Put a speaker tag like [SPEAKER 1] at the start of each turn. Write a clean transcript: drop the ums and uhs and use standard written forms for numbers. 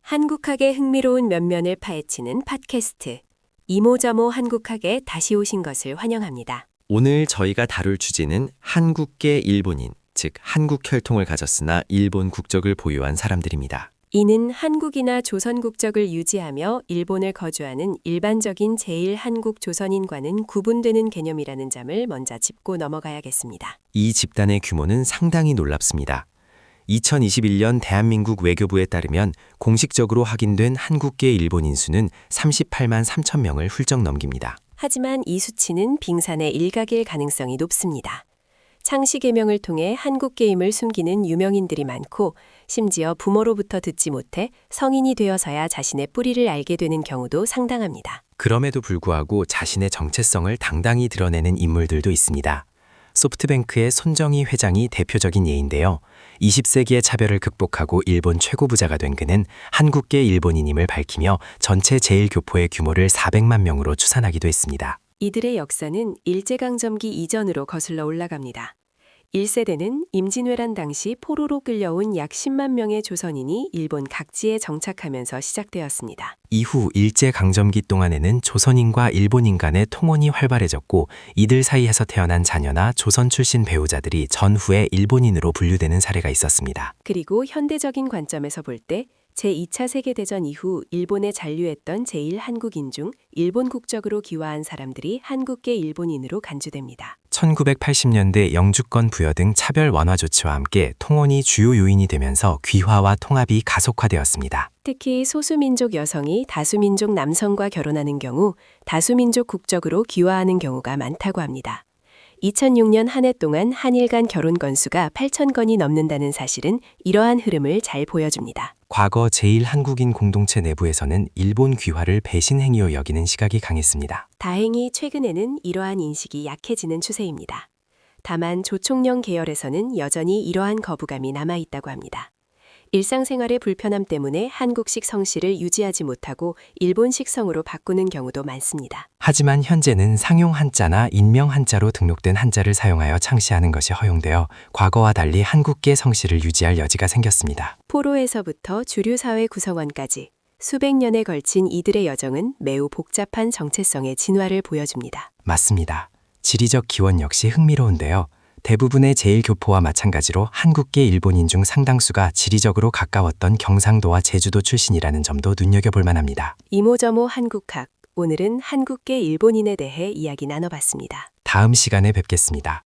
[SPEAKER 1] 한국학의 흥미로운 면면을 파헤치는 팟캐스트 이모저모 한국학에 다시 오신 것을 환영합니다.
[SPEAKER 2] 오늘 저희가 다룰 주제는 한국계 일본인, 즉 한국 혈통을 가졌으나 일본 국적을 보유한 사람들입니다.
[SPEAKER 1] 이는 한국이나 조선 국적을 유지하며 일본을 거주하는 일반적인 제1한국 조선인과는 구분되는 개념이라는 점을 먼저 짚고 넘어가야겠습니다.
[SPEAKER 2] 이 집단의 규모는 상당히 놀랍습니다. 2021년 대한민국 외교부에 따르면 공식적으로 확인된 한국계 일본인 수는 38만 3천 명을 훌쩍 넘깁니다.
[SPEAKER 1] 하지만 이 수치는 빙산의 일각일 가능성이 높습니다. 창씨 계명을 통해 한국계임을 숨기는 유명인들이 많고 심지어 부모로부터 듣지 못해 성인이 되어서야 자신의 뿌리를 알게 되는 경우도 상당합니다.
[SPEAKER 2] 그럼에도 불구하고 자신의 정체성을 당당히 드러내는 인물들도 있습니다. 소프트뱅크의 손정희 회장이 대표적인 예인데요. 20세기의 차별을 극복하고 일본 최고 부자가 된 그는 한국계 일본인임을 밝히며 전체 제1교포의 규모를 400만 명으로 추산하기도 했습니다.
[SPEAKER 1] 이들의 역사는 일제강점기 이전으로 거슬러 올라갑니다. 1세대는 임진왜란 당시 포로로 끌려온 약 10만 명의 조선인이 일본 각지에 정착하면서 시작되었습니다.
[SPEAKER 2] 이후 일제강점기 동안에는 조선인과 일본인 간의 통혼이 활발해졌고 이들 사이에서 태어난 자녀나 조선 출신 배우자들이 전후에 일본인으로 분류되는 사례가 있었습니다.
[SPEAKER 1] 그리고 현대적인 관점에서 볼 때 제2차 세계대전 이후 일본에 잔류했던 제1한국인 중 일본 국적으로 귀화한 사람들이 한국계 일본인으로 간주됩니다.
[SPEAKER 2] 1980년대 영주권 부여 등 차별 완화 조치와 함께 통혼이 주요 요인이 되면서 귀화와 통합이 가속화되었습니다.
[SPEAKER 1] 특히 소수민족 여성이 다수민족 남성과 결혼하는 경우 다수민족 국적으로 귀화하는 경우가 많다고 합니다. 2006년 한 해 동안 한일 간 결혼 건수가 8,000건이 넘는다는 사실은 이러한 흐름을 잘 보여줍니다.
[SPEAKER 2] 과거 제1한국인 공동체 내부에서는 일본 귀화를 배신 행위로 여기는 시각이 강했습니다.
[SPEAKER 1] 다행히 최근에는 이러한 인식이 약해지는 추세입니다. 다만 조총련 계열에서는 여전히 이러한 거부감이 남아있다고 합니다. 일상생활의 불편함 때문에 한국식 성씨를 유지하지 못하고 일본식 성으로 바꾸는 경우도 많습니다.
[SPEAKER 2] 하지만 현재는 상용 한자나 인명 한자로 등록된 한자를 사용하여 창시하는 것이 허용되어 과거와 달리 한국계 성씨를 유지할 여지가 생겼습니다.
[SPEAKER 1] 포로에서부터 주류 사회 구성원까지 수백 년에 걸친 이들의 여정은 매우 복잡한 정체성의 진화를 보여줍니다.
[SPEAKER 2] 맞습니다. 지리적 기원 역시 흥미로운데요. 대부분의 제1교포와 마찬가지로 한국계 일본인 중 상당수가 지리적으로 가까웠던 경상도와 제주도 출신이라는 점도 눈여겨볼 만합니다.
[SPEAKER 1] 이모저모 한국학, 오늘은 한국계 일본인에 대해 이야기 나눠봤습니다.
[SPEAKER 2] 다음 시간에 뵙겠습니다.